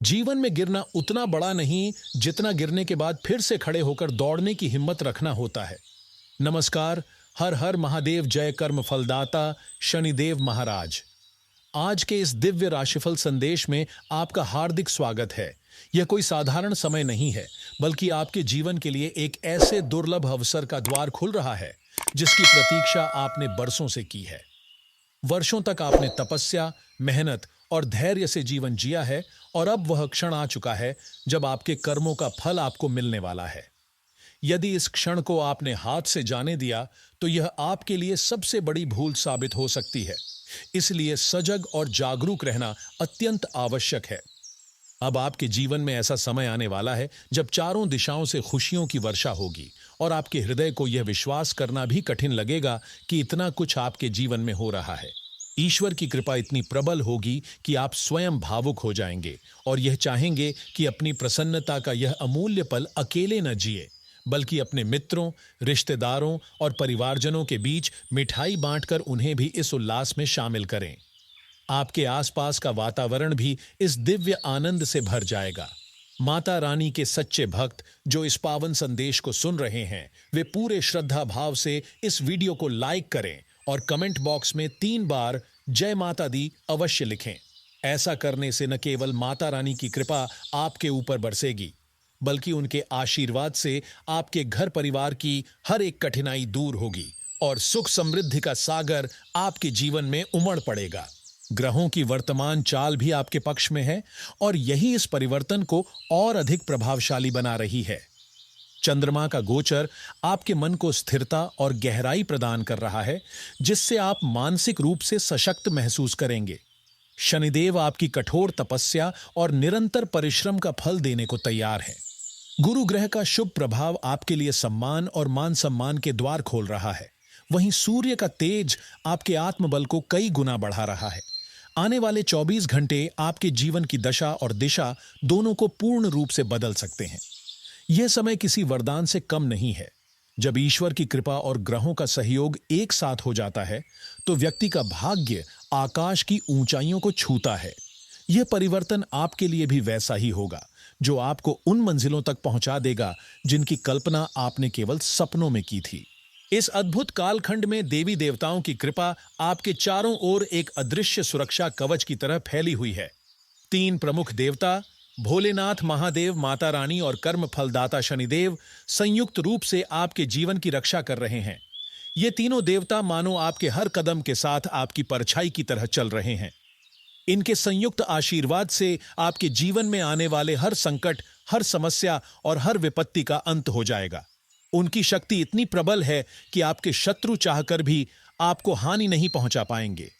जीवन में गिरना उतना बड़ा नहीं जितना गिरने के बाद फिर से खड़े होकर दौड़ने की हिम्मत रखना होता है। नमस्कार। हर हर महादेव, जय कर्म फलदाता शनिदेव महाराज। आज के इस दिव्य राशिफल संदेश में आपका हार्दिक स्वागत है। यह कोई साधारण समय नहीं है, बल्कि आपके जीवन के लिए एक ऐसे दुर्लभ अवसर का द्वार खुल रहा है जिसकी प्रतीक्षा आपने बरसों से की है। वर्षों तक आपने तपस्या, मेहनत और धैर्य से जीवन जिया है, और अब वह क्षण आ चुका है जब आपके कर्मों का फल आपको मिलने वाला है। यदि इस क्षण को आपने हाथ से जाने दिया तो यह आपके लिए सबसे बड़ी भूल साबित हो सकती है। इसलिए सजग और जागरूक रहना अत्यंत आवश्यक है। अब आपके जीवन में ऐसा समय आने वाला है जब चारों दिशाओं से खुशियों की वर्षा होगी, और आपके हृदय को यह विश्वास करना भी कठिन लगेगा कि इतना कुछ आपके जीवन में हो रहा है। ईश्वर की कृपा इतनी प्रबल होगी कि आप स्वयं भावुक हो जाएंगे और यह चाहेंगे कि अपनी प्रसन्नता का यह अमूल्य पल अकेले न जिए, बल्कि अपने मित्रों, रिश्तेदारों और परिवारजनों के बीच मिठाई बांटकर उन्हें भी इस उल्लास में शामिल करें। आपके आसपास का वातावरण भी इस दिव्य आनंद से भर जाएगा। माता रानी के सच्चे भक्त जो इस पावन संदेश को सुन रहे हैं, वे पूरे श्रद्धा भाव से इस वीडियो को लाइक करें और कमेंट बॉक्स में 3 बार जय माता दी अवश्य लिखें। ऐसा करने से न केवल माता रानी की कृपा आपके ऊपर बरसेगी, बल्कि उनके आशीर्वाद से आपके घर परिवार की हर एक कठिनाई दूर होगी और सुख समृद्धि का सागर आपके जीवन में उमड़ पड़ेगा। ग्रहों की वर्तमान चाल भी आपके पक्ष में है, और यही इस परिवर्तन को और अधिक प्रभावशाली बना रही है। चंद्रमा का गोचर आपके मन को स्थिरता और गहराई प्रदान कर रहा है, जिससे आप मानसिक रूप से सशक्त महसूस करेंगे। शनिदेव आपकी कठोर तपस्या और निरंतर परिश्रम का फल देने को तैयार है। गुरु ग्रह का शुभ प्रभाव आपके लिए सम्मान और मान सम्मान के द्वार खोल रहा है। वहीं सूर्य का तेज आपके आत्मबल को कई गुना बढ़ा रहा है। आने वाले 24 घंटे आपके जीवन की दशा और दिशा दोनों को पूर्ण रूप से बदल सकते हैं। यह समय किसी वरदान से कम नहीं है। जब ईश्वर की कृपा और ग्रहों का सहयोग एक साथ हो जाता है तो व्यक्ति का भाग्य आकाश की ऊंचाइयों को छूता है। यह परिवर्तन आपके लिए भी वैसा ही होगा, जो आपको उन मंजिलों तक पहुंचा देगा जिनकी कल्पना आपने केवल सपनों में की थी। इस अद्भुत कालखंड में देवी देवताओं की कृपा आपके चारों ओर एक अदृश्य सुरक्षा कवच की तरह फैली हुई है। 3 प्रमुख देवता, भोलेनाथ महादेव, माता रानी और कर्म फलदाता शनिदेव, संयुक्त रूप से आपके जीवन की रक्षा कर रहे हैं। ये तीनों देवता मानो आपके हर कदम के साथ आपकी परछाई की तरह चल रहे हैं। इनके संयुक्त आशीर्वाद से आपके जीवन में आने वाले हर संकट, हर समस्या और हर विपत्ति का अंत हो जाएगा। उनकी शक्ति इतनी प्रबल है कि आपके शत्रु चाहकर भी आपको हानि नहीं पहुंचा पाएंगे।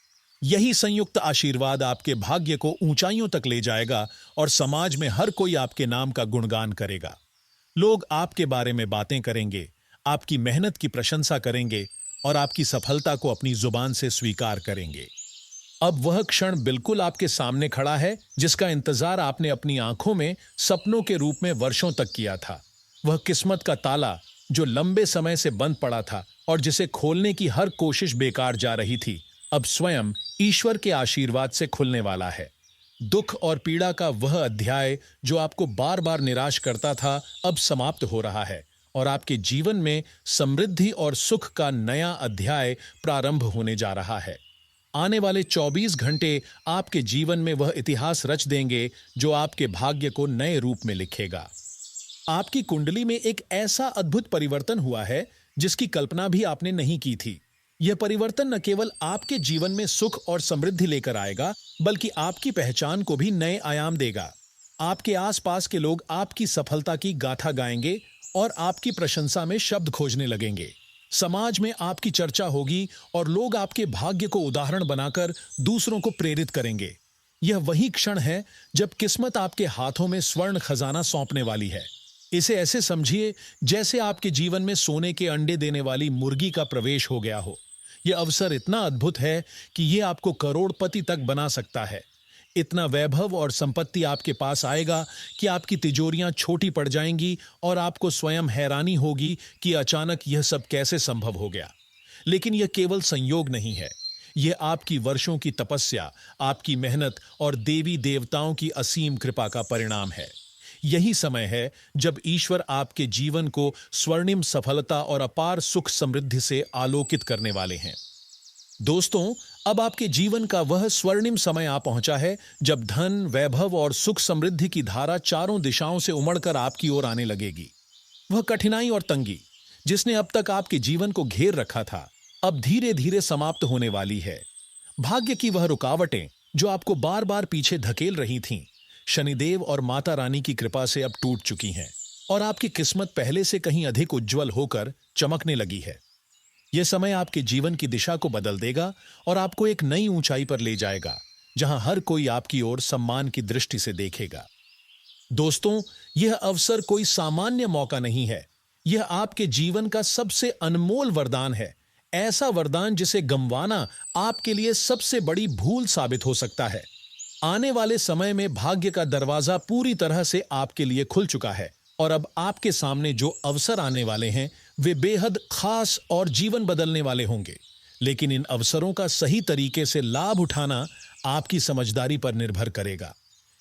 यही संयुक्त आशीर्वाद आपके भाग्य को ऊंचाइयों तक ले जाएगा और समाज में हर कोई आपके नाम का गुणगान करेगा। लोग आपके बारे में बातें करेंगे, आपकी मेहनत की प्रशंसा करेंगे और आपकी सफलता को अपनी जुबान से स्वीकार करेंगे। अब वह क्षण बिल्कुल आपके सामने खड़ा है जिसका इंतजार आपने अपनी आंखों में सपनों के रूप में वर्षों तक किया था। वह किस्मत का ताला जो लंबे समय से बंद पड़ा था और जिसे खोलने की हर कोशिश बेकार जा रही थी, अब स्वयं ईश्वर के आशीर्वाद से खुलने वाला है। दुख और पीड़ा का वह अध्याय जो आपको बार बार निराश करता था, अब समाप्त हो रहा है और आपके जीवन में समृद्धि और सुख का नया अध्याय प्रारंभ होने जा रहा है। आने वाले 24 घंटे आपके जीवन में वह इतिहास रच देंगे जो आपके भाग्य को नए रूप में लिखेगा। आपकी कुंडली में एक ऐसा अद्भुत परिवर्तन हुआ है जिसकी कल्पना भी आपने नहीं की थी। यह परिवर्तन न केवल आपके जीवन में सुख और समृद्धि लेकर आएगा, बल्कि आपकी पहचान को भी नए आयाम देगा। आपके आसपास के लोग आपकी सफलता की गाथा गाएंगे और आपकी प्रशंसा में शब्द खोजने लगेंगे। समाज में आपकी चर्चा होगी और लोग आपके भाग्य को उदाहरण बनाकर दूसरों को प्रेरित करेंगे। यह वही क्षण है जब किस्मत आपके हाथों में स्वर्ण खजाना सौंपने वाली है। इसे ऐसे समझिए जैसे आपके जीवन में सोने के अंडे देने वाली मुर्गी का प्रवेश हो गया हो। यह अवसर इतना अद्भुत है कि यह आपको करोड़पति तक बना सकता है। इतना वैभव और संपत्ति आपके पास आएगा कि आपकी तिजोरियां छोटी पड़ जाएंगी और आपको स्वयं हैरानी होगी कि अचानक यह सब कैसे संभव हो गया। लेकिन यह केवल संयोग नहीं है, ये आपकी वर्षों की तपस्या, आपकी मेहनत और देवी देवताओं की असीम कृपा का परिणाम है। यही समय है जब ईश्वर आपके जीवन को स्वर्णिम सफलता और अपार सुख समृद्धि से आलोकित करने वाले हैं। दोस्तों, अब आपके जीवन का वह स्वर्णिम समय आ पहुंचा है जब धन, वैभव और सुख समृद्धि की धारा चारों दिशाओं से उमड़कर आपकी ओर आने लगेगी। वह कठिनाई और तंगी जिसने अब तक आपके जीवन को घेर रखा था, अब धीरे धीरे समाप्त होने वाली है। भाग्य की वह रुकावटें जो आपको बार बार पीछे धकेल रही थीं, शनिदेव और माता रानी की कृपा से अब टूट चुकी हैं और आपकी किस्मत पहले से कहीं अधिक उज्जवल होकर चमकने लगी है। यह समय आपके जीवन की दिशा को बदल देगा और आपको एक नई ऊंचाई पर ले जाएगा, जहां हर कोई आपकी ओर सम्मान की दृष्टि से देखेगा। दोस्तों, यह अवसर कोई सामान्य मौका नहीं है। यह आपके जीवन का सबसे अनमोल वरदान है, ऐसा वरदान जिसे गंवाना आपके लिए सबसे बड़ी भूल साबित हो सकता है। आने वाले समय में भाग्य का दरवाजा पूरी तरह से आपके लिए खुल चुका है और अब आपके सामने जो अवसर आने वाले हैं वे बेहद खास और जीवन बदलने वाले होंगे। लेकिन इन अवसरों का सही तरीके से लाभ उठाना आपकी समझदारी पर निर्भर करेगा।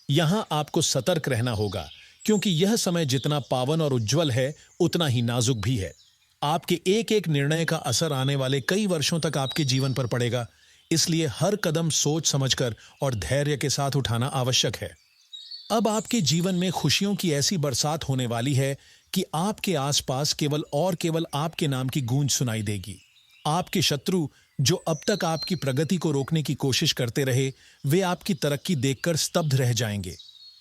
यहां आपको सतर्क रहना होगा, क्योंकि यह समय जितना पावन और उज्जवल है उतना ही नाजुक भी है। आपके एक एक निर्णय का असर आने वाले कई वर्षों तक आपके जीवन पर पड़ेगा, इसलिए हर कदम सोच समझकर और धैर्य के साथ उठाना आवश्यक है। अब आपके जीवन में खुशियों की ऐसी बरसात होने वाली है कि आपके आसपास केवल आपके नाम की गूंज सुनाई देगी। आपके शत्रु जो अब तक आपकी प्रगति को रोकने की कोशिश करते रहे, वे आपकी तरक्की देखकर स्तब्ध रह जाएंगे।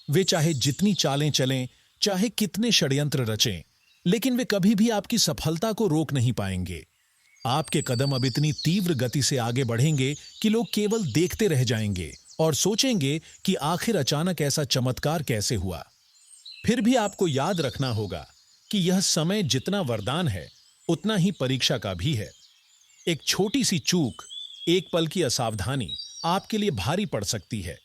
वे चाहे जितनी चालें चलें, चाहे कितने षड्यंत्र रचें, लेकिन वे कभी भी आपकी सफलता को रोक नहीं पाएंगे। आपके कदम अब इतनी तीव्र गति से आगे बढ़ेंगे कि लोग केवल देखते रह जाएंगे और सोचेंगे कि आखिर अचानक ऐसा चमत्कार कैसे हुआ। फिर भी आपको याद रखना होगा कि यह समय जितना वरदान है उतना ही परीक्षा का भी है। एक छोटी सी चूक, एक पल की असावधानी आपके लिए भारी पड़ सकती है।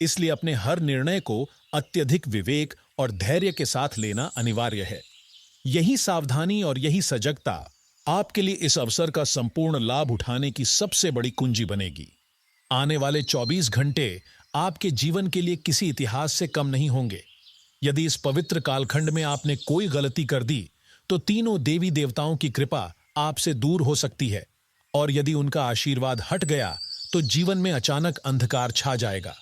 इसलिए अपने हर निर्णय को अत्यधिक विवेक और धैर्य के साथ लेना अनिवार्य है। यही सावधानी और यही सजगता आपके लिए इस अवसर का संपूर्ण लाभ उठाने की सबसे बड़ी कुंजी बनेगी। आने वाले 24 घंटे आपके जीवन के लिए किसी इतिहास से कम नहीं होंगे। यदि इस पवित्र कालखंड में आपने कोई गलती कर दी, तो तीनों देवी देवताओं की कृपा आपसे दूर हो सकती है, और यदि उनका आशीर्वाद हट गया तो जीवन में अचानक अंधकार छा जाएगा।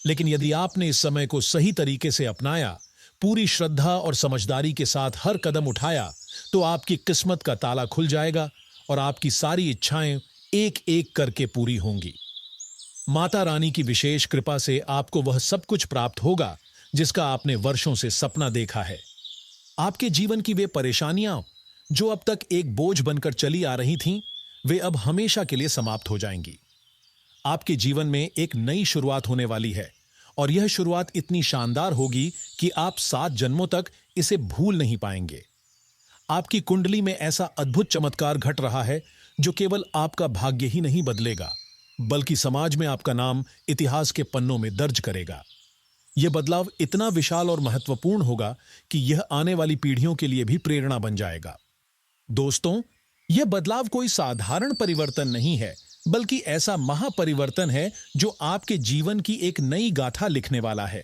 लेकिन यदि आपने इस समय को सही तरीके से अपनाया, पूरी श्रद्धा और समझदारी के साथ हर कदम उठाया, तो आपकी किस्मत का ताला खुल जाएगा और आपकी सारी इच्छाएं एक एक करके पूरी होंगी। माता रानी की विशेष कृपा से आपको वह सब कुछ प्राप्त होगा जिसका आपने वर्षों से सपना देखा है। आपके जीवन की वे परेशानियां जो अब तक एक बोझ बनकर चली आ रही थीं, वे अब हमेशा के लिए समाप्त हो जाएंगी। आपके जीवन में एक नई शुरुआत होने वाली है और यह शुरुआत इतनी शानदार होगी कि आप 7 जन्मों तक इसे भूल नहीं पाएंगे। आपकी कुंडली में ऐसा अद्भुत चमत्कार घट रहा है जो केवल आपका भाग्य ही नहीं बदलेगा, बल्कि समाज में आपका नाम इतिहास के पन्नों में दर्ज करेगा। यह बदलाव इतना विशाल और महत्वपूर्ण होगा कि यह आने वाली पीढ़ियों के लिए भी प्रेरणा बन जाएगा। दोस्तों, यह बदलाव कोई साधारण परिवर्तन नहीं है, बल्कि ऐसा महापरिवर्तन है जो आपके जीवन की एक नई गाथा लिखने वाला है।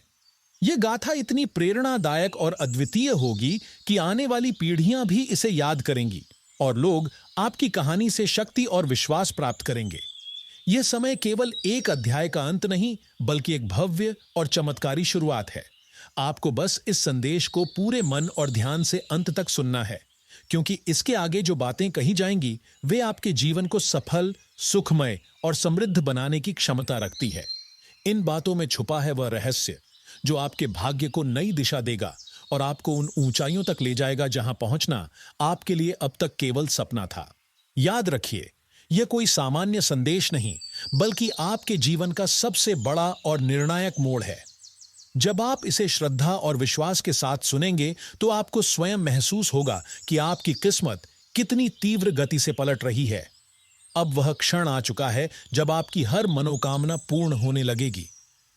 यह गाथा इतनी प्रेरणादायक और अद्वितीय होगी कि आने वाली पीढ़ियां भी इसे याद करेंगी और लोग आपकी कहानी से शक्ति और विश्वास प्राप्त करेंगे। यह समय केवल एक अध्याय का अंत नहीं, बल्कि एक भव्य और चमत्कारी शुरुआत है। आपको बस इस संदेश को पूरे मन और ध्यान से अंत तक सुनना है, क्योंकि इसके आगे जो बातें कही जाएंगी वे आपके जीवन को सफल, सुखमय और समृद्ध बनाने की क्षमता रखती है। इन बातों में छुपा है वह रहस्य जो आपके भाग्य को नई दिशा देगा और आपको उन ऊंचाइयों तक ले जाएगा जहां पहुंचना आपके लिए अब तक केवल सपना था। याद रखिए, यह कोई सामान्य संदेश नहीं, बल्कि आपके जीवन का सबसे बड़ा और निर्णायक मोड़ है। जब आप इसे श्रद्धा और विश्वास के साथ सुनेंगे तो आपको स्वयं महसूस होगा कि आपकी किस्मत कितनी तीव्र गति से पलट रही है। अब वह क्षण आ चुका है जब आपकी हर मनोकामना पूर्ण होने लगेगी,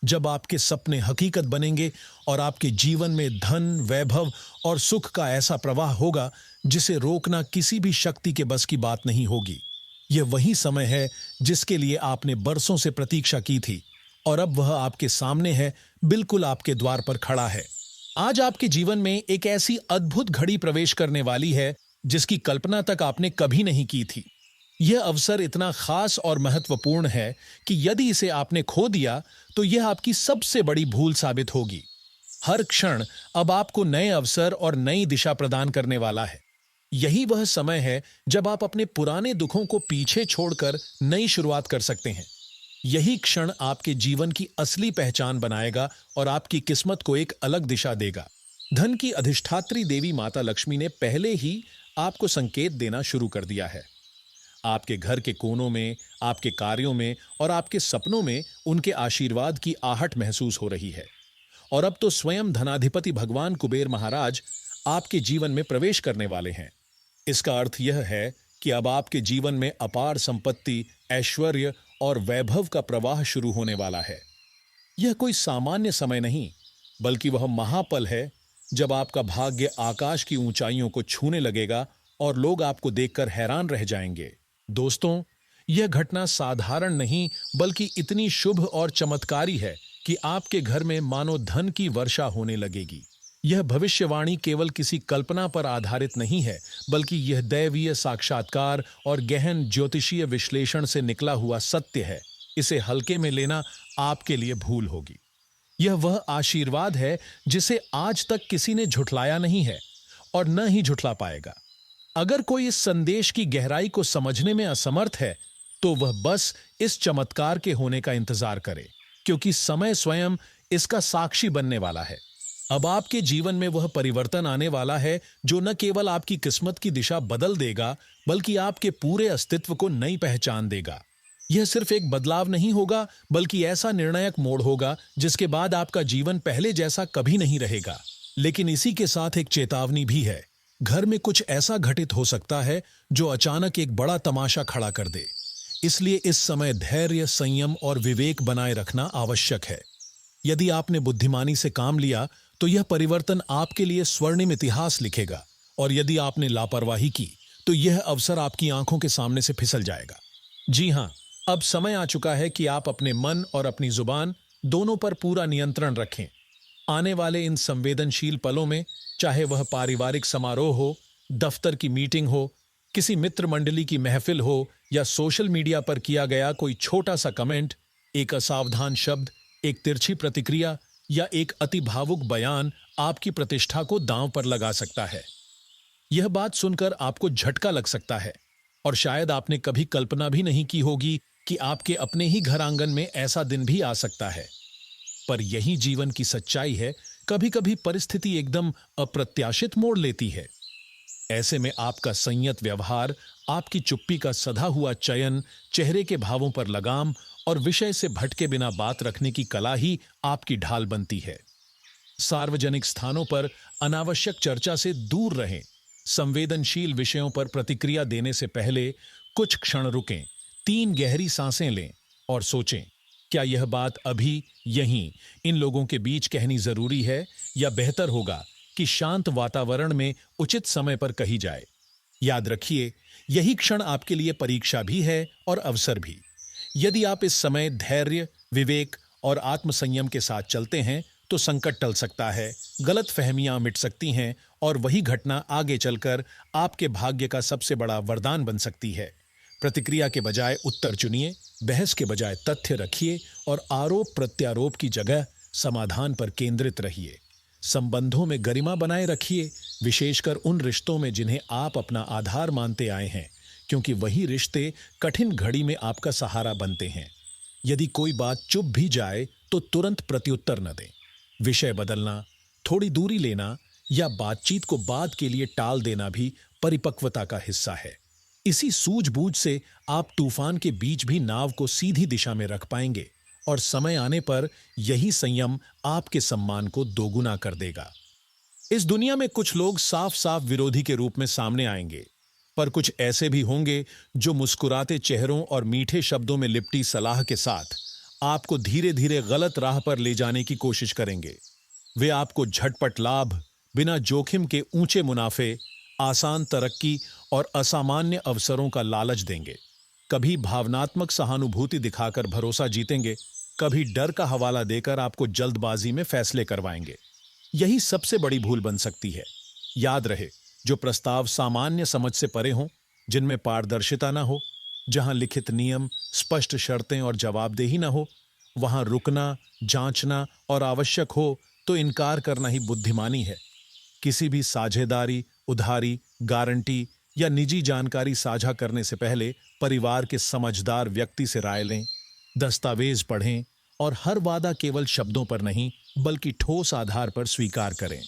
जब आपके सपने हकीकत बनेंगे और आपके जीवन में धन, वैभव और सुख का ऐसा प्रवाह होगा जिसे रोकना किसी भी शक्ति के बस की बात नहीं होगी। यह वही समय है जिसके लिए आपने बरसों से प्रतीक्षा की थी और अब वह आपके सामने है, बिल्कुल आपके द्वार पर खड़ा है। आज आपके जीवन में एक ऐसी अद्भुत घड़ी प्रवेश करने वाली है जिसकी कल्पना तक आपने कभी नहीं की थी। यह अवसर इतना खास और महत्वपूर्ण है कि यदि इसे आपने खो दिया तो यह आपकी सबसे बड़ी भूल साबित होगी। हर क्षण अब आपको नए अवसर और नई दिशा प्रदान करने वाला है। यही वह समय है जब आप अपने पुराने दुखों को पीछे छोड़कर नई शुरुआत कर सकते हैं। यही क्षण आपके जीवन की असली पहचान बनाएगा और आपकी किस्मत को एक अलग दिशा देगा। धन की अधिष्ठात्री देवी माता लक्ष्मी ने पहले ही आपको संकेत देना शुरू कर दिया है। आपके घर के कोनों में, आपके कार्यों में और आपके सपनों में उनके आशीर्वाद की आहट महसूस हो रही है। और अब तो स्वयं धनाधिपति भगवान कुबेर महाराज आपके जीवन में प्रवेश करने वाले हैं। इसका अर्थ यह है कि अब आपके जीवन में अपार संपत्ति, ऐश्वर्य और वैभव का प्रवाह शुरू होने वाला है। यह कोई सामान्य समय नहीं, बल्कि वह महापल है जब आपका भाग्य आकाश की ऊंचाइयों को छूने लगेगा और लोग आपको देखकर हैरान रह जाएंगे। दोस्तों, यह घटना साधारण नहीं बल्कि इतनी शुभ और चमत्कारी है कि आपके घर में मानो धन की वर्षा होने लगेगी। यह भविष्यवाणी केवल किसी कल्पना पर आधारित नहीं है, बल्कि यह दैवीय साक्षात्कार और गहन ज्योतिषीय विश्लेषण से निकला हुआ सत्य है। इसे हल्के में लेना आपके लिए भूल होगी। यह वह आशीर्वाद है जिसे आज तक किसी ने झुठलाया नहीं है और न ही झुठला पाएगा। अगर कोई इस संदेश की गहराई को समझने में असमर्थ है, तो वह बस इस चमत्कार के होने का इंतजार करे, क्योंकि समय स्वयं इसका साक्षी बनने वाला है। अब आपके जीवन में वह परिवर्तन आने वाला है जो न केवल आपकी किस्मत की दिशा बदल देगा, बल्कि आपके पूरे अस्तित्व को नई पहचान देगा। यह सिर्फ एक बदलाव नहीं होगा, बल्कि ऐसा निर्णायक मोड़ होगा जिसके बाद आपका जीवन पहले जैसा कभी नहीं रहेगा। लेकिन इसी के साथ एक चेतावनी भी है। घर में कुछ ऐसा घटित हो सकता है जो अचानक एक बड़ा तमाशा खड़ा कर दे। इसलिए इस समय धैर्य, संयम और विवेक बनाए रखना आवश्यक है। यदि आपने बुद्धिमानी से काम लिया तो यह परिवर्तन आपके लिए स्वर्णिम इतिहास लिखेगा, और यदि आपने लापरवाही की तो यह अवसर आपकी आंखों के सामने से फिसल जाएगा। जी हां, अब समय आ चुका है कि आप अपने मन और अपनी जुबान दोनों पर पूरा नियंत्रण रखें। आने वाले इन संवेदनशील पलों में, चाहे वह पारिवारिक समारोह हो, दफ्तर की मीटिंग हो, किसी मित्र मंडली की महफिल हो या सोशल मीडिया पर किया गया कोई छोटा सा कमेंट, एक असावधान शब्द, एक तिरछी प्रतिक्रिया या एक अति भावुक बयान आपकी प्रतिष्ठा को दांव पर लगा सकता है। यह बात सुनकर आपको झटका लग सकता है और शायद आपने कभी कल्पना भी नहीं की होगी कि आपके अपने ही घर आंगन में ऐसा दिन भी आ सकता है। पर यही जीवन की सच्चाई है, कभी कभी परिस्थिति एकदम अप्रत्याशित मोड़ लेती है। ऐसे में आपका संयत व्यवहार, आपकी चुप्पी का सधा हुआ चयन, चेहरे के भावों पर लगाम और विषय से भटके बिना बात रखने की कला ही आपकी ढाल बनती है। सार्वजनिक स्थानों पर अनावश्यक चर्चा से दूर रहें। संवेदनशील विषयों पर प्रतिक्रिया देने से पहले कुछ क्षण रुकें, 3 गहरी सांसें लें और सोचें, क्या यह बात अभी यहीं इन लोगों के बीच कहनी जरूरी है, या बेहतर होगा कि शांत वातावरण में उचित समय पर कही जाए। याद रखिए, यही क्षण आपके लिए परीक्षा भी है और अवसर भी। यदि आप इस समय धैर्य, विवेक और आत्मसंयम के साथ चलते हैं तो संकट टल सकता है, गलत फहमियां मिट सकती हैं और वही घटना आगे चलकर आपके भाग्य का सबसे बड़ा वरदान बन सकती है। प्रतिक्रिया के बजाय उत्तर चुनिए, बहस के बजाय तथ्य रखिए और आरोप प्रत्यारोप की जगह समाधान पर केंद्रित रहिए। संबंधों में गरिमा बनाए रखिए, विशेषकर उन रिश्तों में जिन्हें आप अपना आधार मानते आए हैं, क्योंकि वही रिश्ते कठिन घड़ी में आपका सहारा बनते हैं। यदि कोई बात चुप भी जाए तो तुरंत प्रत्युत्तर न दें। विषय बदलना, थोड़ी दूरी लेना या बातचीत को बाद के लिए टाल देना भी परिपक्वता का हिस्सा है। इसी सूझबूझ से आप तूफान के बीच भी नाव को सीधी दिशा में रख पाएंगे और समय आने पर यही संयम आपके सम्मान को दोगुना कर देगा। इस दुनिया में कुछ लोग साफ साफ विरोधी के रूप में सामने आएंगे, पर कुछ ऐसे भी होंगे जो मुस्कुराते चेहरों और मीठे शब्दों में लिपटी सलाह के साथ आपको धीरे धीरे गलत राह पर ले जाने की कोशिश करेंगे। वे आपको झटपट लाभ, बिना जोखिम के ऊंचे मुनाफे, आसान तरक्की और असामान्य अवसरों का लालच देंगे। कभी भावनात्मक सहानुभूति दिखाकर भरोसा जीतेंगे, कभी डर का हवाला देकर आपको जल्दबाजी में फैसले करवाएंगे। यही सबसे बड़ी भूल बन सकती है। याद रहे, जो प्रस्ताव सामान्य समझ से परे हों, जिनमें पारदर्शिता ना हो, जहां लिखित नियम, स्पष्ट शर्तें और जवाबदेही ना हो, वहां रुकना, जांचना और आवश्यक हो तो इनकार करना ही बुद्धिमानी है। किसी भी साझेदारी, उधारी, गारंटी या निजी जानकारी साझा करने से पहले परिवार के समझदार व्यक्ति से राय लें, दस्तावेज पढ़ें और हर वादा केवल शब्दों पर नहीं बल्कि ठोस आधार पर स्वीकार करें।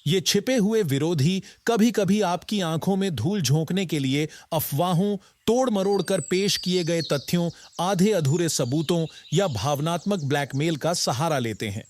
ये छिपे हुए विरोधी कभी कभी आपकी आंखों में धूल झोंकने के लिए अफवाहों, तोड़ मरोड़ कर पेश किए गए तथ्यों, आधे अधूरे सबूतों या भावनात्मक ब्लैकमेल का सहारा लेते हैं।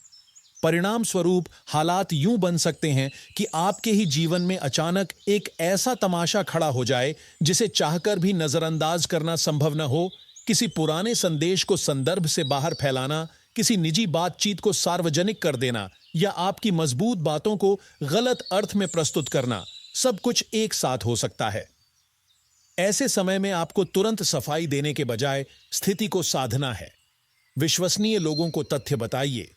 परिणाम स्वरूप हालात यूं बन सकते हैं कि आपके ही जीवन में अचानक एक ऐसा तमाशा खड़ा हो जाए जिसे चाहकर भी नजरअंदाज करना संभव न हो। किसी पुराने संदेश को संदर्भ से बाहर फैलाना, किसी निजी बातचीत को सार्वजनिक कर देना या आपकी मजबूत बातों को गलत अर्थ में प्रस्तुत करना, सब कुछ एक साथ हो सकता है। ऐसे समय में आपको तुरंत सफाई देने के बजाय स्थिति को साधना है। विश्वसनीय लोगों को तथ्य बताइए,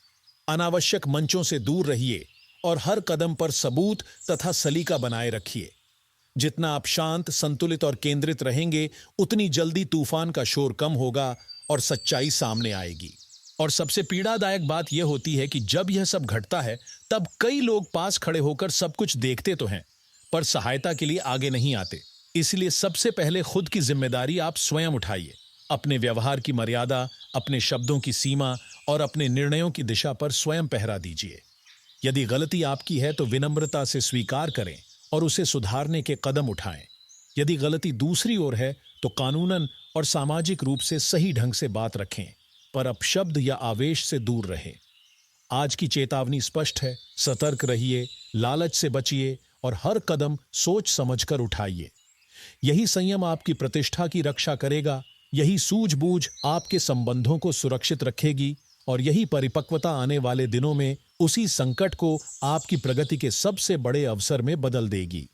अनावश्यक मंचों से दूर रहिए और हर कदम पर सबूत तथा सलीका बनाए रखिए। जितना आप शांत, संतुलित और केंद्रित रहेंगे, उतनी जल्दी तूफान का शोर कम होगा और सच्चाई सामने आएगी। और सबसे पीड़ादायक बात यह होती है कि जब यह सब घटता है, तब कई लोग पास खड़े होकर सब कुछ देखते तो हैं, पर सहायता के लिए आगे नहीं आते। इसलिए सबसे पहले खुद की जिम्मेदारी आप स्वयं उठाइए। अपने व्यवहार की मर्यादा, अपने शब्दों की सीमा और अपने निर्णयों की दिशा पर स्वयं पहरा दीजिए। यदि गलती आपकी है तो विनम्रता से स्वीकार करें और उसे सुधारने के कदम उठाएं। यदि गलती दूसरी ओर है तो कानूनन और सामाजिक रूप से सही ढंग से बात रखें, पर अपशब्द या आवेश से दूर रहें। आज की चेतावनी स्पष्ट है, सतर्क रहिए, लालच से बचिए और हर कदम सोच समझकर उठाइए। यही संयम आपकी प्रतिष्ठा की रक्षा करेगा, यही सूझबूझ आपके संबंधों को सुरक्षित रखेगी और यही परिपक्वता आने वाले दिनों में उसी संकट को आपकी प्रगति के सबसे बड़े अवसर में बदल देगी।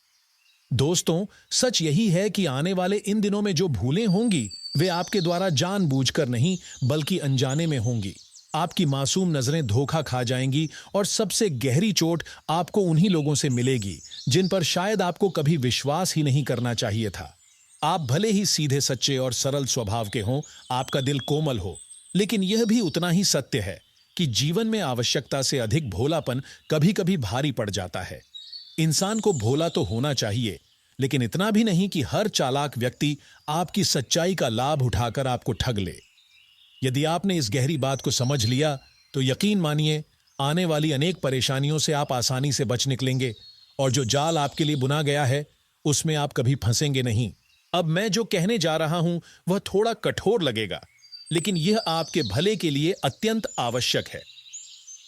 दोस्तों, सच यही है कि आने वाले इन दिनों में जो भूलें होंगी वे आपके द्वारा जानबूझकर नहीं बल्कि अनजाने में होंगी। आपकी मासूम नजरें धोखा खा जाएंगी और सबसे गहरी चोट आपको उन्हीं लोगों से मिलेगी जिन पर शायद आपको कभी विश्वास ही नहीं करना चाहिए था। आप भले ही सीधे सच्चे और सरल स्वभाव के हों, आपका दिल कोमल हो, लेकिन यह भी उतना ही सत्य है कि जीवन में आवश्यकता से अधिक भोलापन कभी कभी भारी पड़ जाता है। इंसान को भोला तो होना चाहिए, लेकिन इतना भी नहीं कि हर चालाक व्यक्ति आपकी सच्चाई का लाभ उठाकर आपको ठग ले। यदि आपने इस गहरी बात को समझ लिया तो यकीन मानिए, आने वाली अनेक परेशानियों से आप आसानी से बच निकलेंगे और जो जाल आपके लिए बुना गया है उसमें आप कभी फंसेंगे नहीं। अब मैं जो कहने जा रहा हूं वह थोड़ा कठोर लगेगा, लेकिन यह आपके भले के लिए अत्यंत आवश्यक है।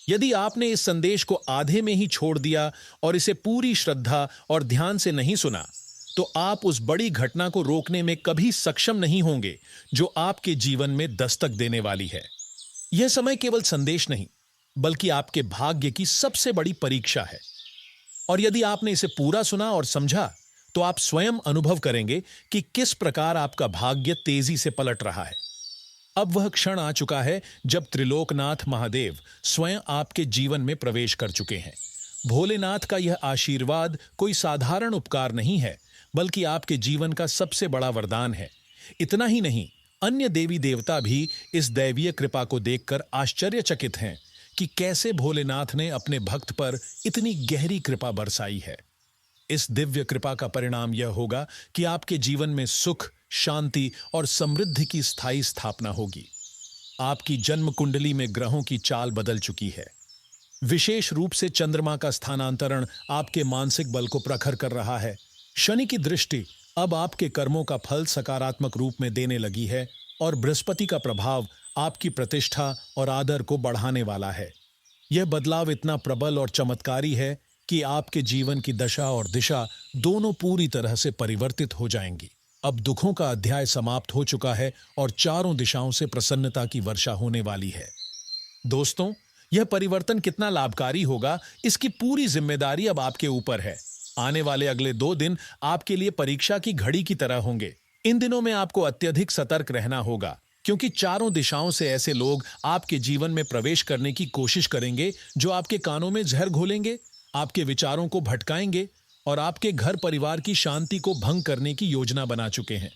यदि आपने इस संदेश को आधे में ही छोड़ दिया और इसे पूरी श्रद्धा और ध्यान से नहीं सुना, तो आप उस बड़ी घटना को रोकने में कभी सक्षम नहीं होंगे जो आपके जीवन में दस्तक देने वाली है। यह समय केवल संदेश नहीं, बल्कि आपके भाग्य की सबसे बड़ी परीक्षा है। और यदि आपने इसे पूरा सुना और समझा, तो आप स्वयं अनुभव करेंगे कि किस प्रकार आपका भाग्य तेजी से पलट रहा है। अब वह क्षण आ चुका है जब त्रिलोकनाथ महादेव स्वयं आपके जीवन में प्रवेश कर चुके हैं। भोलेनाथ का यह आशीर्वाद कोई साधारण उपकार नहीं है, बल्कि आपके जीवन का सबसे बड़ा वरदान है। इतना ही नहीं, अन्य देवी देवता भी इस दैवीय कृपा को देखकर आश्चर्यचकित हैं कि कैसे भोलेनाथ ने अपने भक्त पर इतनी गहरी कृपा बरसाई है। इस दिव्य कृपा का परिणाम यह होगा कि आपके जीवन में सुख, शांति और समृद्धि की स्थायी स्थापना होगी। आपकी जन्म कुंडली में ग्रहों की चाल बदल चुकी है। विशेष रूप से चंद्रमा का स्थानांतरण आपके मानसिक बल को प्रखर कर रहा है। शनि की दृष्टि अब आपके कर्मों का फल सकारात्मक रूप में देने लगी है और बृहस्पति का प्रभाव आपकी प्रतिष्ठा और आदर को बढ़ाने वाला है। यह बदलाव इतना प्रबल और चमत्कारी है कि आपके जीवन की दशा और दिशा दोनों पूरी तरह से परिवर्तित हो जाएंगी। अब दुखों का अध्याय समाप्त हो चुका है और चारों दिशाओं से प्रसन्नता की वर्षा होने वाली है। दोस्तों, यह परिवर्तन कितना लाभकारी होगा, इसकी पूरी जिम्मेदारी अब आपके ऊपर है। आने वाले अगले 2 दिन आपके लिए परीक्षा की घड़ी की तरह होंगे। इन दिनों में आपको अत्यधिक सतर्क रहना होगा, क्योंकि चारों दिशाओं से ऐसे लोग आपके जीवन में प्रवेश करने की कोशिश करेंगे जो आपके कानों में जहर घोलेंगे, आपके विचारों को भटकाएंगे और आपके घर परिवार की शांति को भंग करने की योजना बना चुके हैं।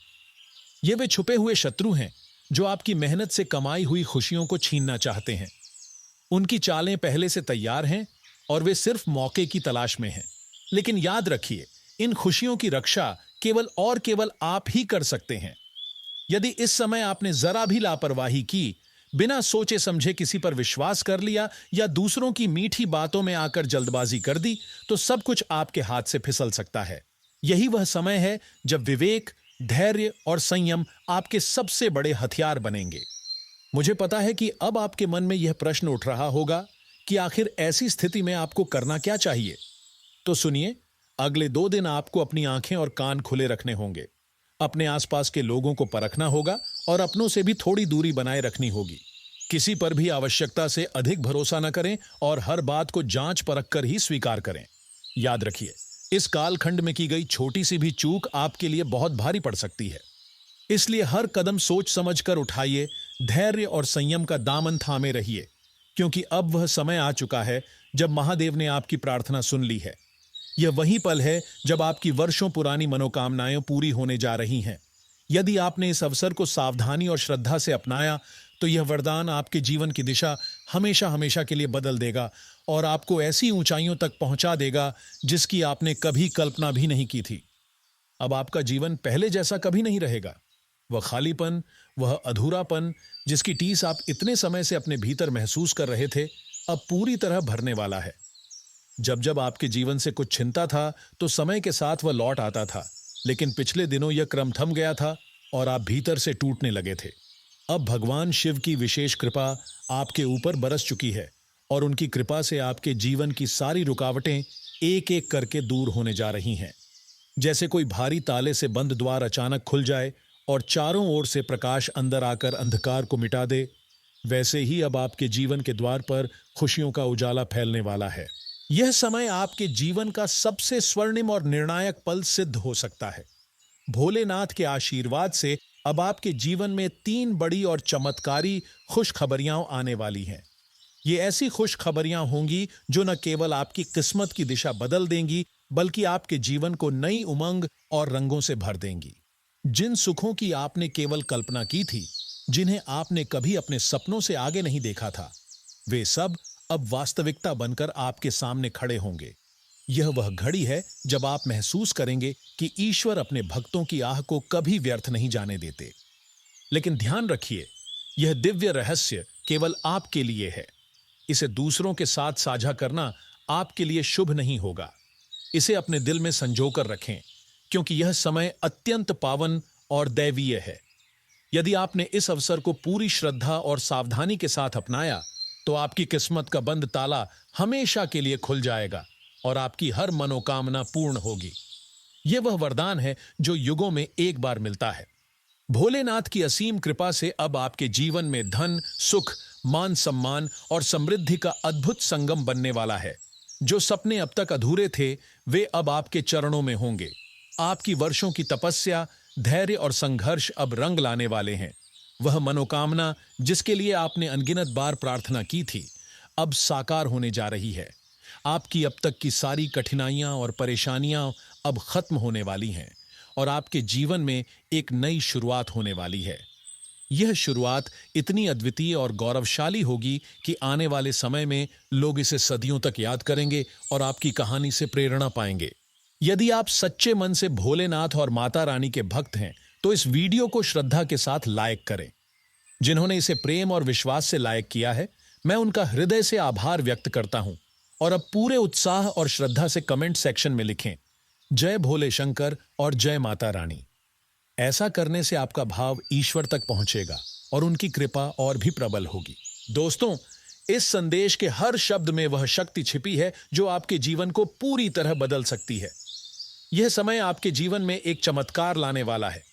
ये वे छुपे हुए शत्रु हैं जो आपकी मेहनत से कमाई हुई खुशियों को छीनना चाहते हैं। उनकी चालें पहले से तैयार हैं और वे सिर्फ मौके की तलाश में हैं। लेकिन याद रखिए, इन खुशियों की रक्षा केवल आप ही कर सकते हैं। यदि इस समय आपने जरा भी लापरवाही की, बिना सोचे समझे किसी पर विश्वास कर लिया या दूसरों की मीठी बातों में आकर जल्दबाजी कर दी, तो सब कुछ आपके हाथ से फिसल सकता है। यही वह समय है जब विवेक, धैर्य और संयम आपके सबसे बड़े हथियार बनेंगे। मुझे पता है कि अब आपके मन में यह प्रश्न उठ रहा होगा कि आखिर ऐसी स्थिति में आपको करना क्या चाहिए। तो सुनिए, अगले 2 दिन आपको अपनी आंखें और कान खुले रखने होंगे। अपने आसपास के लोगों को परखना होगा और अपनों से भी थोड़ी दूरी बनाए रखनी होगी। किसी पर भी आवश्यकता से अधिक भरोसा न करें और हर बात को जांच परख कर ही स्वीकार करें। याद रखिए, इस कालखंड में की गई छोटी सी भी चूक आपके लिए बहुत भारी पड़ सकती है। इसलिए हर कदम सोच समझ कर उठाइए, धैर्य और संयम का दामन थामे रहिए, क्योंकि अब वह समय आ चुका है जब महादेव ने आपकी प्रार्थना सुन ली है। यह वही पल है जब आपकी वर्षों पुरानी मनोकामनाएं पूरी होने जा रही हैं। यदि आपने इस अवसर को सावधानी और श्रद्धा से अपनाया, तो यह वरदान आपके जीवन की दिशा हमेशा हमेशा के लिए बदल देगा और आपको ऐसी ऊंचाइयों तक पहुंचा देगा जिसकी आपने कभी कल्पना भी नहीं की थी। अब आपका जीवन पहले जैसा कभी नहीं रहेगा। वह खालीपन, वह अधूरापन जिसकी टीस आप इतने समय से अपने भीतर महसूस कर रहे थे, अब पूरी तरह भरने वाला है। जब जब आपके जीवन से कुछ छिनता था, तो समय के साथ वह लौट आता था, लेकिन पिछले दिनों यह क्रम थम गया था और आप भीतर से टूटने लगे थे। अब भगवान शिव की विशेष कृपा आपके ऊपर बरस चुकी है और उनकी कृपा से आपके जीवन की सारी रुकावटें एक एक करके दूर होने जा रही हैं। जैसे कोई भारी ताले से बंद द्वार अचानक खुल जाए और चारों ओर से प्रकाश अंदर आकर अंधकार को मिटा दे, वैसे ही अब आपके जीवन के द्वार पर खुशियों का उजाला फैलने वाला है। यह समय आपके जीवन का सबसे स्वर्णिम और निर्णायक पल सिद्ध हो सकता है। भोलेनाथ के आशीर्वाद से अब आपके जीवन में 3 बड़ी और चमत्कारी खुशखबरियां आने वाली हैं। ये ऐसी खुशखबरियां होंगी जो न केवल आपकी किस्मत की दिशा बदल देंगी, बल्कि आपके जीवन को नई उमंग और रंगों से भर देंगी। जिन सुखों की आपने केवल कल्पना की थी, जिन्हें आपने कभी अपने सपनों से आगे नहीं देखा था, वे सब अब वास्तविकता बनकर आपके सामने खड़े होंगे। यह वह घड़ी है जब आप महसूस करेंगे कि ईश्वर अपने भक्तों की आह को कभी व्यर्थ नहीं जाने देते। लेकिन ध्यान रखिए, यह दिव्य रहस्य केवल आपके लिए है। इसे दूसरों के साथ साझा करना आपके लिए शुभ नहीं होगा। इसे अपने दिल में संजोकर रखें, क्योंकि यह समय अत्यंत पावन और दैवीय है। यदि आपने इस अवसर को पूरी श्रद्धा और सावधानी के साथ अपनाया, तो आपकी किस्मत का बंद ताला हमेशा के लिए खुल जाएगा और आपकी हर मनोकामना पूर्ण होगी। यह वह वरदान है जो युगों में एक बार मिलता है। भोलेनाथ की असीम कृपा से अब आपके जीवन में धन, सुख, मान सम्मान और समृद्धि का अद्भुत संगम बनने वाला है। जो सपने अब तक अधूरे थे, वे अब आपके चरणों में होंगे। आपकी वर्षों की तपस्या, धैर्य और संघर्ष अब रंग लाने वाले हैं। वह मनोकामना जिसके लिए आपने अनगिनत बार प्रार्थना की थी, अब साकार होने जा रही है। आपकी अब तक की सारी कठिनाइयां और परेशानियां अब खत्म होने वाली हैं और आपके जीवन में एक नई शुरुआत होने वाली है। यह शुरुआत इतनी अद्वितीय और गौरवशाली होगी कि आने वाले समय में लोग इसे सदियों तक याद करेंगे और आपकी कहानी से प्रेरणा पाएंगे। यदि आप सच्चे मन से भोलेनाथ और माता रानी के भक्त हैं, तो इस वीडियो को श्रद्धा के साथ लाइक करें। जिन्होंने इसे प्रेम और विश्वास से लाइक किया है, मैं उनका हृदय से आभार व्यक्त करता हूं। और अब पूरे उत्साह और श्रद्धा से कमेंट सेक्शन में लिखें, जय भोले शंकर और जय माता रानी। ऐसा करने से आपका भाव ईश्वर तक पहुंचेगा और उनकी कृपा और भी प्रबल होगी। दोस्तों, इस संदेश के हर शब्द में वह शक्ति छिपी है जो आपके जीवन को पूरी तरह बदल सकती है। यह समय आपके जीवन में एक चमत्कार लाने वाला है।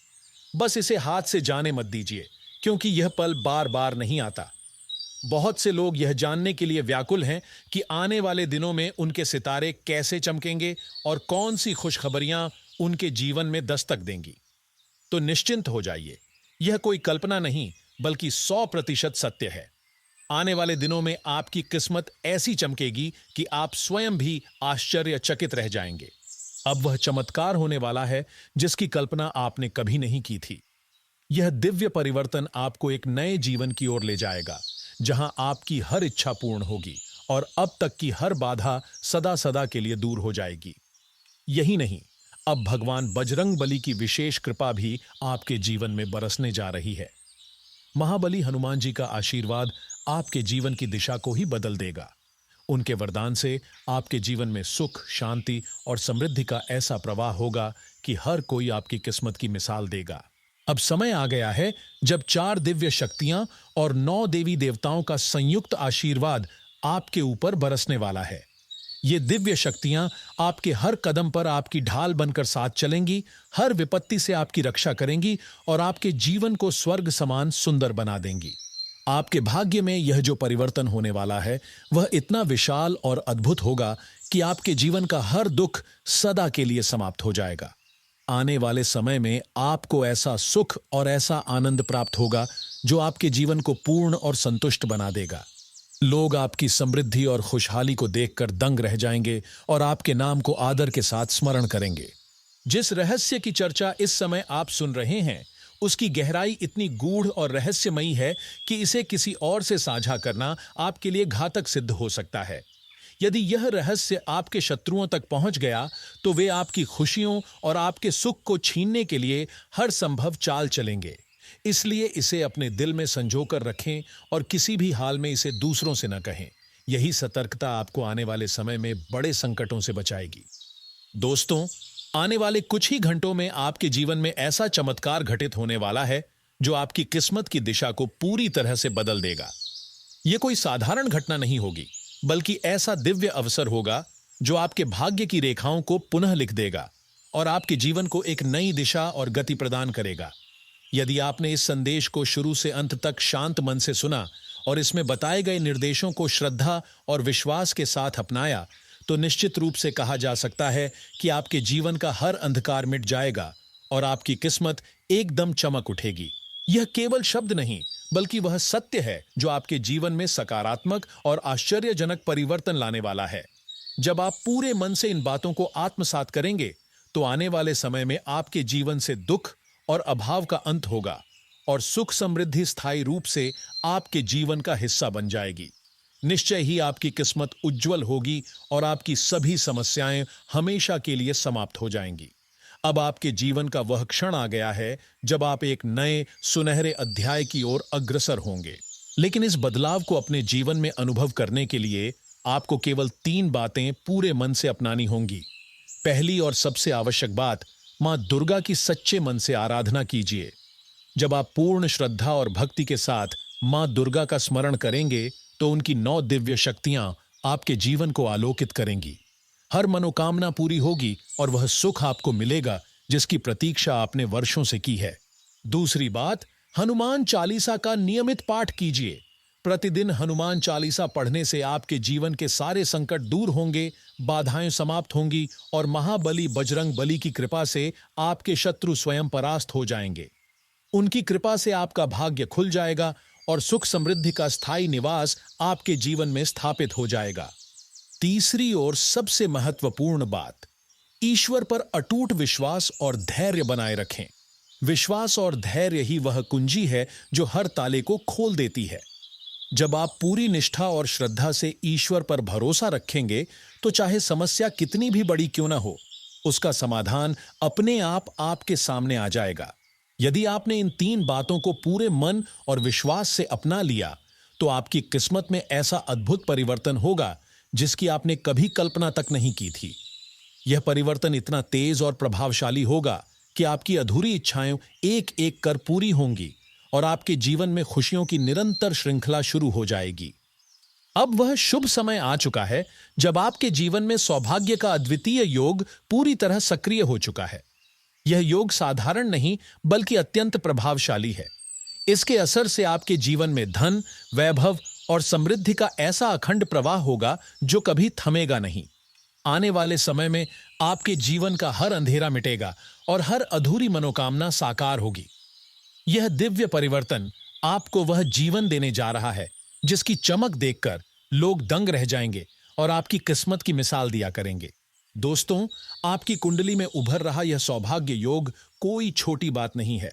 बस इसे हाथ से जाने मत दीजिए, क्योंकि यह पल बार बार नहीं आता। बहुत से लोग यह जानने के लिए व्याकुल हैं कि आने वाले दिनों में उनके सितारे कैसे चमकेंगे और कौन सी खुशखबरियां उनके जीवन में दस्तक देंगी। तो निश्चिंत हो जाइए। यह कोई कल्पना नहीं बल्कि 100% सत्य है। आने वाले दिनों में आपकी किस्मत ऐसी चमकेगी कि आप स्वयं भी आश्चर्यचकित रह जाएंगे। अब वह चमत्कार होने वाला है जिसकी कल्पना आपने कभी नहीं की थी। यह दिव्य परिवर्तन आपको एक नए जीवन की ओर ले जाएगा, जहां आपकी हर इच्छा पूर्ण होगी और अब तक की हर बाधा सदा सदा के लिए दूर हो जाएगी। यही नहीं, अब भगवान बजरंग बली की विशेष कृपा भी आपके जीवन में बरसने जा रही है। महाबली हनुमान जी का आशीर्वाद आपके जीवन की दिशा को ही बदल देगा। उनके वरदान से आपके जीवन में सुख, शांति और समृद्धि का ऐसा प्रवाह होगा कि हर कोई आपकी किस्मत की मिसाल देगा। अब समय आ गया है जब 4 दिव्य शक्तियां और 9 देवी देवताओं का संयुक्त आशीर्वाद आपके ऊपर बरसने वाला है। ये दिव्य शक्तियां आपके हर कदम पर आपकी ढाल बनकर साथ चलेंगी, हर विपत्ति से आपकी रक्षा करेंगी और आपके जीवन को स्वर्ग समान सुंदर बना देंगी। आपके भाग्य में यह जो परिवर्तन होने वाला है वह इतना विशाल और अद्भुत होगा कि आपके जीवन का हर दुख सदा के लिए समाप्त हो जाएगा। आने वाले समय में आपको ऐसा सुख और ऐसा आनंद प्राप्त होगा जो आपके जीवन को पूर्ण और संतुष्ट बना देगा। लोग आपकी समृद्धि और खुशहाली को देखकर दंग रह जाएंगे और आपके नाम को आदर के साथ स्मरण करेंगे। जिस रहस्य की चर्चा इस समय आप सुन रहे हैं उसकी गहराई इतनी गूढ़ और रहस्यमयी है कि इसे किसी और से साझा करना आपके लिए घातक सिद्ध हो सकता है। यदि यह रहस्य आपके शत्रुओं तक पहुंच गया तो वे आपकी खुशियों और आपके सुख को छीनने के लिए हर संभव चाल चलेंगे। इसलिए इसे अपने दिल में संजोकर रखें और किसी भी हाल में इसे दूसरों से न कहें। यही सतर्कता आपको आने वाले समय में बड़े संकटों से बचाएगी। दोस्तों, आने वाले कुछ ही घंटों में आपके जीवन में ऐसा चमत्कार घटित होने वाला है जो आपकी किस्मत की दिशा को पूरी तरह से बदल देगा। यह कोई साधारण घटना नहीं होगी, बल्कि ऐसा दिव्य अवसर होगा जो आपके भाग्य की रेखाओं को पुनः लिख देगा और आपके जीवन को एक नई दिशा और गति प्रदान करेगा। यदि आपने इस संदेश को शुरू से अंत तक शांत मन से सुना और इसमें बताए गए निर्देशों को श्रद्धा और विश्वास के साथ अपनाया, तो निश्चित रूप से कहा जा सकता है कि आपके जीवन का हर अंधकार मिट जाएगा और आपकी किस्मत एकदम चमक उठेगी। यह केवल शब्द नहीं, बल्कि वह सत्य है जो आपके जीवन में सकारात्मक और आश्चर्यजनक परिवर्तन लाने वाला है। जब आप पूरे मन से इन बातों को आत्मसात करेंगे, तो आने वाले समय में आपके जीवन से दुख और अभाव का अंत होगा और सुख समृद्धि स्थायी रूप से आपके जीवन का हिस्सा बन जाएगी। निश्चय ही आपकी किस्मत उज्जवल होगी और आपकी सभी समस्याएं हमेशा के लिए समाप्त हो जाएंगी। अब आपके जीवन का वह क्षण आ गया है जब आप एक नए सुनहरे अध्याय की ओर अग्रसर होंगे। लेकिन इस बदलाव को अपने जीवन में अनुभव करने के लिए आपको केवल 3 बातें पूरे मन से अपनानी होंगी। पहली और सबसे आवश्यक बात, मां दुर्गा की सच्चे मन से आराधना कीजिए। जब आप पूर्ण श्रद्धा और भक्ति के साथ मां दुर्गा का स्मरण करेंगे तो उनकी 9 दिव्य शक्तियां आपके जीवन को आलोकित करेंगी। हर मनोकामना पूरी होगी और वह सुख आपको मिलेगा जिसकी प्रतीक्षा आपने वर्षों से की है। दूसरी बात, हनुमान चालीसा का नियमित पाठ कीजिए। प्रतिदिन हनुमान चालीसा पढ़ने से आपके जीवन के सारे संकट दूर होंगे, बाधाएं समाप्त होंगी और महाबली बजरंग बली की कृपा से आपके शत्रु स्वयं परास्त हो जाएंगे। उनकी कृपा से आपका भाग्य खुल जाएगा और सुख समृद्धि का स्थायी निवास आपके जीवन में स्थापित हो जाएगा। तीसरी और सबसे महत्वपूर्ण बात, ईश्वर पर अटूट विश्वास और धैर्य बनाए रखें। विश्वास और धैर्य ही वह कुंजी है जो हर ताले को खोल देती है। जब आप पूरी निष्ठा और श्रद्धा से ईश्वर पर भरोसा रखेंगे तो चाहे समस्या कितनी भी बड़ी क्यों ना हो, उसका समाधान अपने आप आपके सामने आ जाएगा। यदि आपने इन 3 बातों को पूरे मन और विश्वास से अपना लिया तो आपकी किस्मत में ऐसा अद्भुत परिवर्तन होगा जिसकी आपने कभी कल्पना तक नहीं की थी। यह परिवर्तन इतना तेज और प्रभावशाली होगा कि आपकी अधूरी इच्छाएं एक एक कर पूरी होंगी और आपके जीवन में खुशियों की निरंतर श्रृंखला शुरू हो जाएगी। अब वह शुभ समय आ चुका है जब आपके जीवन में सौभाग्य का अद्वितीय योग पूरी तरह सक्रिय हो चुका है। यह योग साधारण नहीं बल्कि अत्यंत प्रभावशाली है। इसके असर से आपके जीवन में धन, वैभव और समृद्धि का ऐसा अखंड प्रवाह होगा जो कभी थमेगा नहीं। आने वाले समय में आपके जीवन का हर अंधेरा मिटेगा और हर अधूरी मनोकामना साकार होगी। यह दिव्य परिवर्तन आपको वह जीवन देने जा रहा है जिसकी चमक देखकर लोग दंग रह जाएंगे और आपकी किस्मत की मिसाल दिया करेंगे। दोस्तों, आपकी कुंडली में उभर रहा यह सौभाग्य योग कोई छोटी बात नहीं है।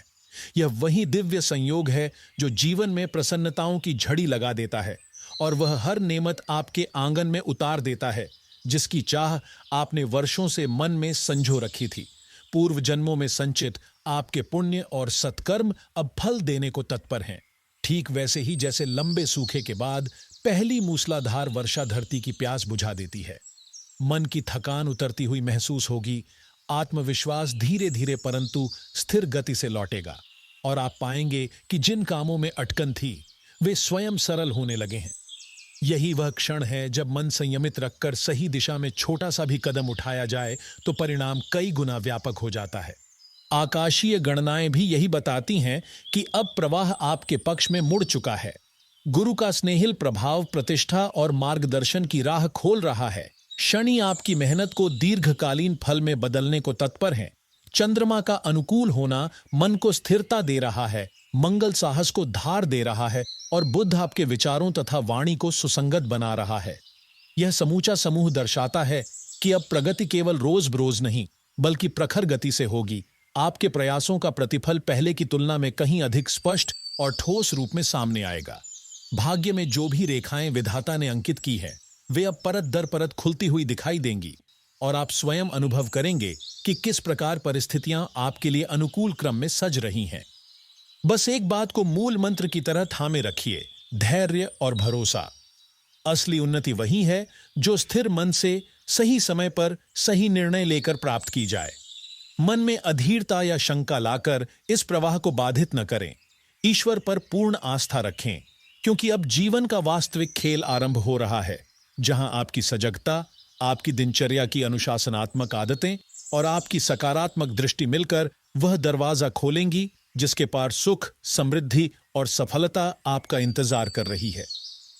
यह वही दिव्य संयोग है जो जीवन में प्रसन्नताओं की झड़ी लगा देता है और वह हर नेमत आपके आंगन में उतार देता है जिसकी चाह आपने वर्षों से मन में संजो रखी थी। पूर्व जन्मों में संचित आपके पुण्य और सत्कर्म अब फल देने को तत्पर हैं। ठीक वैसे ही जैसे लंबे सूखे के बाद पहली मूसलाधार वर्षा धरती की प्यास बुझा देती है। मन की थकान उतरती हुई महसूस होगी, आत्मविश्वास धीरे धीरे परंतु स्थिर गति से लौटेगा और आप पाएंगे कि जिन कामों में अटकन थी वे स्वयं सरल होने लगे हैं। यही वह क्षण है जब मन संयमित रखकर सही दिशा में छोटा सा भी कदम उठाया जाए तो परिणाम कई गुना व्यापक हो जाता है। आकाशीय गणनाएं भी यही बताती हैं कि अब प्रवाह आपके पक्ष में मुड़ चुका है। गुरु का स्नेहिल प्रभाव प्रतिष्ठा और मार्गदर्शन की राह खोल रहा है। शनि आपकी मेहनत को दीर्घकालीन फल में बदलने को तत्पर हैं। चंद्रमा का अनुकूल होना मन को स्थिरता दे रहा है, मंगल साहस को धार दे रहा है और बुध आपके विचारों तथा वाणी को सुसंगत बना रहा है। यह समूचा समूह दर्शाता है कि अब प्रगति केवल रोज बरोज नहीं बल्कि प्रखर गति से होगी। आपके प्रयासों का प्रतिफल पहले की तुलना में कहीं अधिक स्पष्ट और ठोस रूप में सामने आएगा। भाग्य में जो भी रेखाएं विधाता ने अंकित की है वे अब परत दर परत खुलती हुई दिखाई देंगी और आप स्वयं अनुभव करेंगे कि किस प्रकार परिस्थितियां आपके लिए अनुकूल क्रम में सज रही हैं। बस एक बात को मूल मंत्र की तरह थामे रखिए, धैर्य और भरोसा। असली उन्नति वही है जो स्थिर मन से सही समय पर सही निर्णय लेकर प्राप्त की जाए। मन में अधीरता या शंका लाकर इस प्रवाह को बाधित न करें। ईश्वर पर पूर्ण आस्था रखें क्योंकि अब जीवन का वास्तविक खेल आरंभ हो रहा है जहां आपकी सजगता, आपकी दिनचर्या की अनुशासनात्मक आदतें और आपकी सकारात्मक दृष्टि मिलकर वह दरवाजा खोलेंगी जिसके पार सुख, समृद्धि और सफलता आपका इंतजार कर रही है।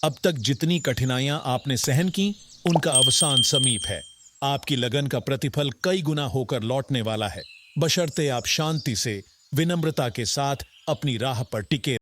अब तक जितनी कठिनाइयां आपने सहन की उनका अवसान समीप है। आपकी लगन का प्रतिफल कई गुना होकर लौटने वाला है, बशर्ते आप शांति से, विनम्रता के साथ अपनी राह पर टिके